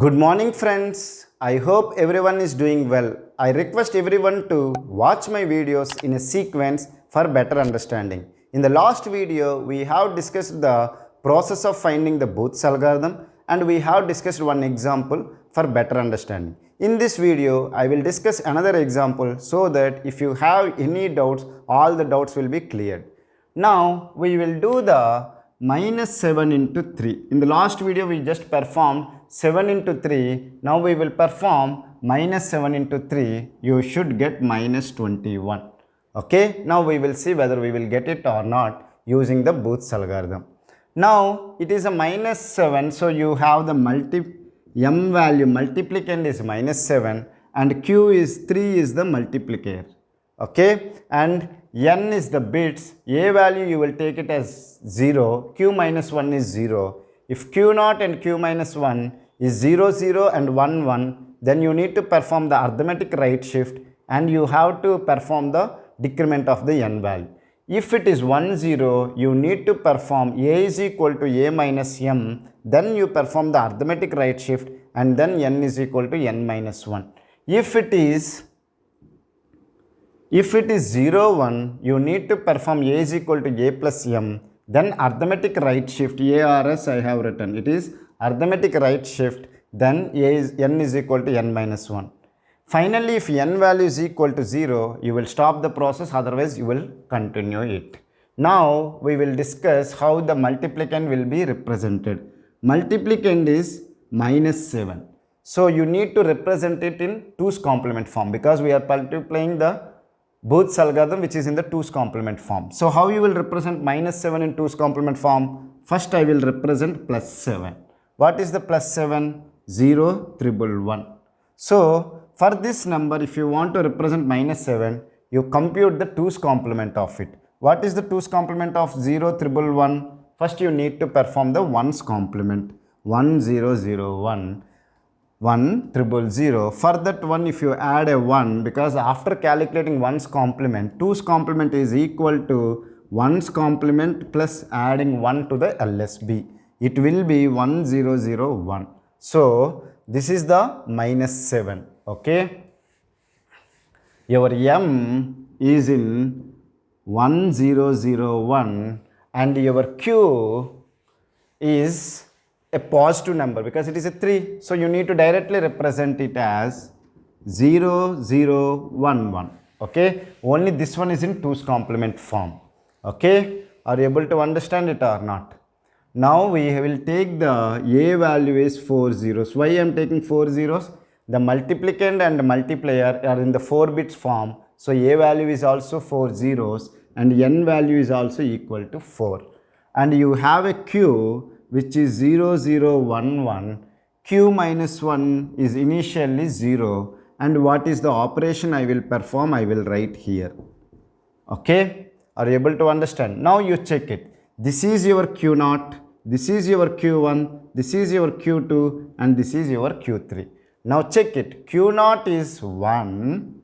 Good morning friends. I hope everyone is doing well. I request everyone to watch my videos in a sequence for better understanding. In the last video, we have discussed the process of finding the Booth's algorithm and we have discussed one example for better understanding. In this video, I will discuss another example so that if you have any doubts, all the doubts will be cleared. Now, we will do the minus 7 into 3. In the last video, we just performed 7 into 3. Now, we will perform minus 7 into 3. You should get minus 21. Okay. Now, we will see whether we will get it or not using the Booth's algorithm. Now, it is a minus 7. So, you have the m value multiplicand is minus 7 and q is 3 is the multiplier. Okay. And n is the bits, a value you will take it as 0, q minus 1 is 0. If q0 and q minus 1 is 0, 0 and 1, 1, then you need to perform the arithmetic right shift and you have to perform the decrement of the n value. If it is 1, 0, you need to perform a is equal to a minus m, then you perform the arithmetic right shift and then n is equal to n minus 1. If it is 0, 1, you need to perform a is equal to a plus m, then arithmetic right shift, ARS I have written, it is arithmetic right shift, then n is equal to n minus 1. Finally, if n value is equal to 0, you will stop the process, otherwise you will continue it. Now, we will discuss how the multiplicand will be represented. Multiplicand is minus 7. So, you need to represent it in 2's complement form because we are multiplying the Booth's algorithm which is in the 2's complement form. So, how you will represent minus 7 in 2's complement form? First, I will represent plus 7. What is the plus 7? 0, 111. So, for this number, if you want to represent minus 7, you compute the 2's complement of it. What is the 2's complement of 0, 111? First, you need to perform the 1's complement. 1, 0, 0, 1. 1, 000. For that one, if you add a 1, because after calculating 1's complement, 2's complement is equal to 1's complement plus adding 1 to the LSB. It will be 1001. So, this is the minus 7. Okay. Your m is in 1001 and your q is a positive number because it is a 3. So, you need to directly represent it as 0011. Okay. Only this one is in 2's complement form. Okay. Are you able to understand it or not? Now, we will take the a value is 4 zeros. Why I am taking 4 zeros? The multiplicand and multiplier are in the 4 bits form. So, a value is also 4 zeros and n value is also equal to 4. And you have a q which is 0011, q minus 1 is initially 0 and what is the operation I will perform, I will write here. Okay, are you able to understand? Now you check it. This is your q0, this is your q1, this is your q2 and this is your q3. Now check it, q0 is 1,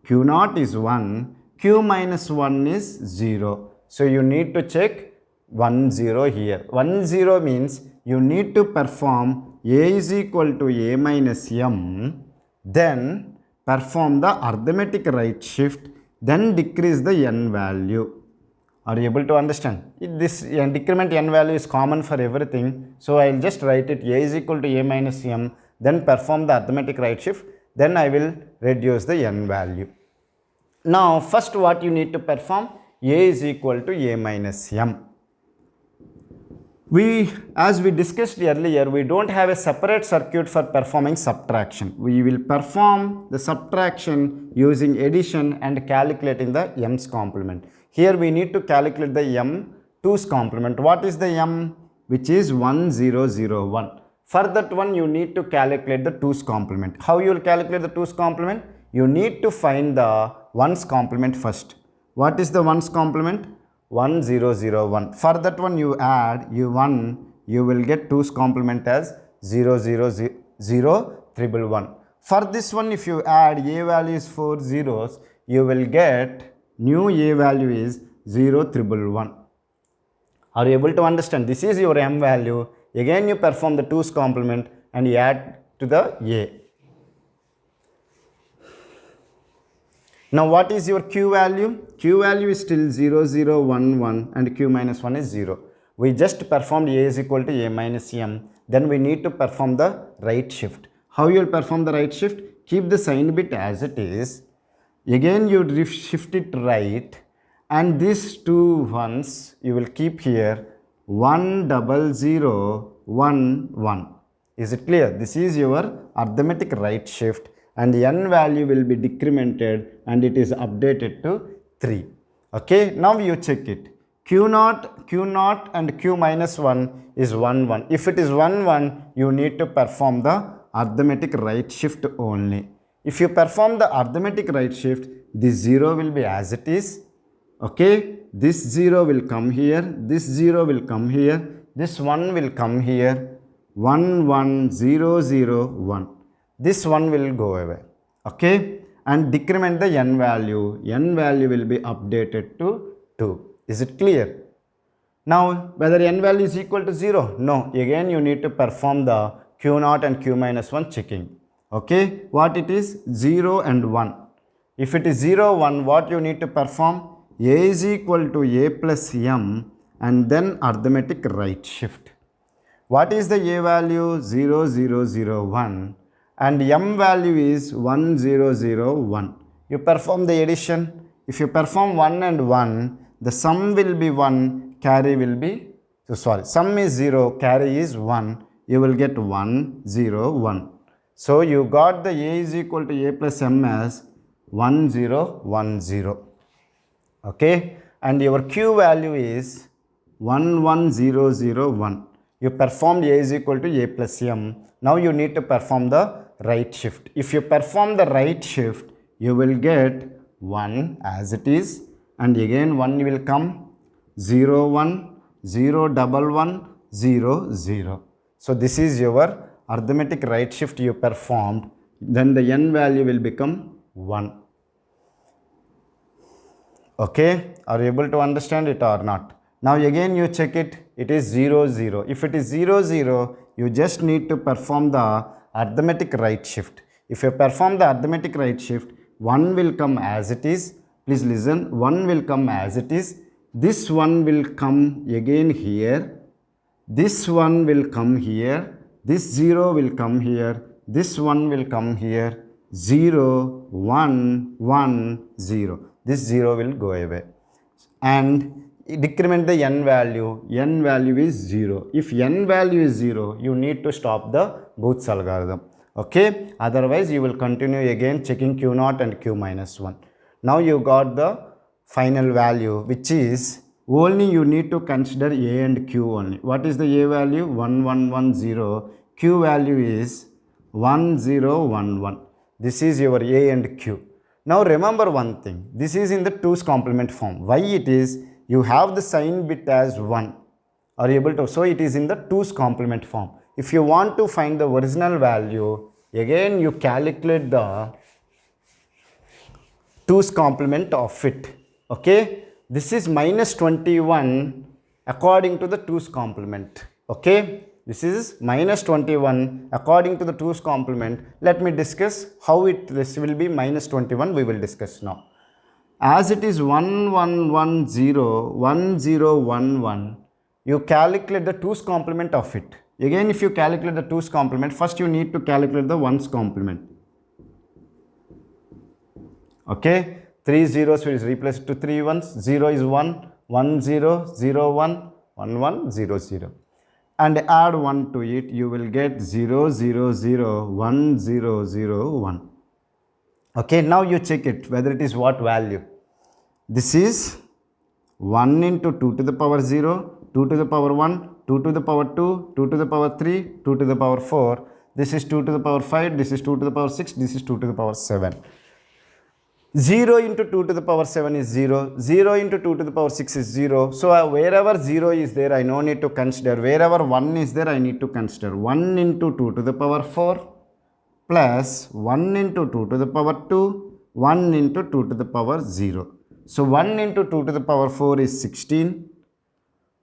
q0 is 1, q minus 1 is 0. So you need to check 1, 0 here. 1, 0 means you need to perform a is equal to a minus m, then perform the arithmetic right shift, then decrease the n value. Are you able to understand? This decrement n value is common for everything. So, I will just write it a is equal to a minus m, then perform the arithmetic right shift, then I will reduce the n value. Now, first what you need to perform? A is equal to a minus m. As we discussed earlier, we don't have a separate circuit for performing subtraction. We will perform the subtraction using addition and calculating the m's complement. Here we need to calculate the m 2's complement. What is the m? Which is 1001. For that one, you need to calculate the 2's complement. How you will calculate the 2's complement? You need to find the 1's complement first. What is the 1's complement? 1001. For that one, you add u1, you will get 2's complement as 0001. For this one, if you add a value is 4 zeros, you will get new a value is 0111. Are you able to understand? This is your m value. Again, you perform the 2's complement and you add to the A. Now what is your Q value? Q value is still 0, 0, 1, 1 and Q minus 1 is 0. We just performed A is equal to A minus M. Then we need to perform the right shift. How you will perform the right shift? Keep the sign bit as it is. Again you shift it right, and these two ones you will keep here 1, 0, 0, 1, 1. Is it clear? This is your arithmetic right shift, and n value will be decremented and it is updated to 3. Okay, now you check it. Q0 and Q minus 1 is 1, 1. If it is 1, 1, you need to perform the arithmetic right shift only. If you perform the arithmetic right shift, this 0 will be as it is. Okay, this 0 will come here, this 0 will come here, this 1 will come here, 1, 1, 0, 0, 1. This 1 will go away. Okay, and decrement the n value. N value will be updated to 2. Is it clear? Now, whether n value is equal to 0? No. Again, you need to perform the Q0 and Q minus 1 checking. Okay, what it is? 0 and 1. If it is 0, 1, what you need to perform? A is equal to A plus M and then arithmetic right shift. What is the A value? 0, 0, 0, 1 and M value is 1, 0, 0, 1. You perform the addition. If you perform 1 and 1, the sum will be 1, carry will be, sum is 0, carry is 1. You will get 1, 0, 1. So you got the A is equal to A plus M as 1, 0, 1, 0. Okay, and your Q value is 1, 1, 0, 0, 1. You performed A is equal to A plus M. Now you need to perform the right shift. If you perform the right shift, you will get 1 as it is, and again 1 will come, 0, 1, 0, 1, 1, 0, 0. So this is your arithmetic right shift you performed. Then the n value will become 1. Okay, are you able to understand it or not? Now again you check it, it is 0, 0. If it is 0, 0, you just need to perform the arithmetic right shift. If you perform the arithmetic right shift, 1 will come as it is. Please listen, 1 will come as it is. This 1 will come again here. This 1 will come here. This 0 will come here. This 1 will come here. 0, 1, 1, 0. This 0 will go away. And decrement the n value. N value is 0. If n value is 0, you need to stop the Booth's algorithm. Okay. Otherwise, you will continue again checking Q0 and Q minus 1. Now you got the final value, which is only you need to consider A and Q only. What is the A value? 1, 1, 1, 0. Q value is 1, 0, 1, 1. This is your A and Q. Now remember one thing. This is in the 2's complement form. Why it is? You have the sign bit as 1. Are you able to? So it is in the 2's complement form. If you want to find the original value, again you calculate the 2's complement of it. Okay. This is minus 21 according to the 2's complement. Okay. This is minus 21 according to the 2's complement. Let me discuss how this will be minus 21. We will discuss now. As it is 1, 1, 1, 0, 1, 0, 1, 1, you calculate the 2's complement of it. Again, if you calculate the 2's complement, first you need to calculate the 1's complement. Okay, 3 zeros will replace to 3 ones. 0 is 1, 1, 0, 0, 1, 1, 1, 0, 0. And add 1 to it, you will get 0, 0, 0, 1, 0, 0, 1. Okay, now you check it, whether it is what value. This is 1 into 2 to the power 0, 2 to the power 1, 2 to the power 2, 2 to the power 3, 2 to the power 4. This is 2 to the power 5, this is 2 to the power 6, this is 2 to the power 7. 0 into 2 to the power 7 is 0, 0 into 2 to the power 6 is 0. So wherever 0 is there, I no need to consider. Wherever 1 is there, I need to consider. 1 into 2 to the power 4 plus 1 into 2 to the power 2, 1 into 2 to the power 0. So 1 into 2 to the power 4 is 16,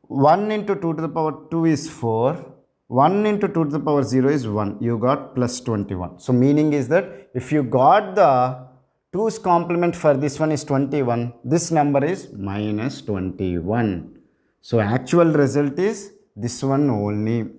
1 into 2 to the power 2 is 4, 1 into 2 to the power 0 is 1. You got plus 21. So meaning is that if you got the 2's complement for this one is 21, this number is minus 21. So actual result is this one only,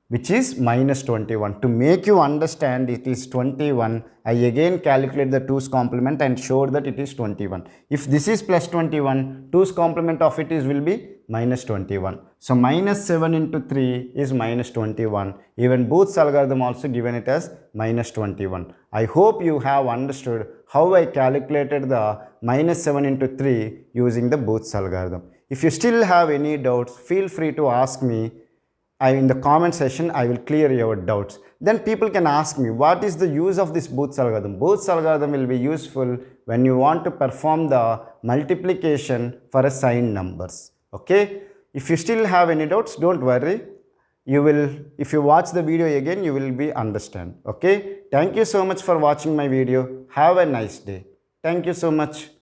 which is minus 21. To make you understand it is 21, I again calculate the 2's complement and showed that it is 21. If this is plus 21, 2's complement of it is will be minus 21. So minus 7 into 3 is minus 21. Even Booth's algorithm also given it as minus 21. I hope you have understood how I calculated the minus 7 into 3 using the Booth's algorithm. If you still have any doubts, feel free to ask me. In the comment section, I will clear your doubts. Then people can ask me, what is the use of this Booth's algorithm? Booth's algorithm will be useful when you want to perform the multiplication for a signed numbers. Okay? If you still have any doubts, don't worry. If you watch the video again, you will be understand. Okay? Thank you so much for watching my video. Have a nice day. Thank you so much.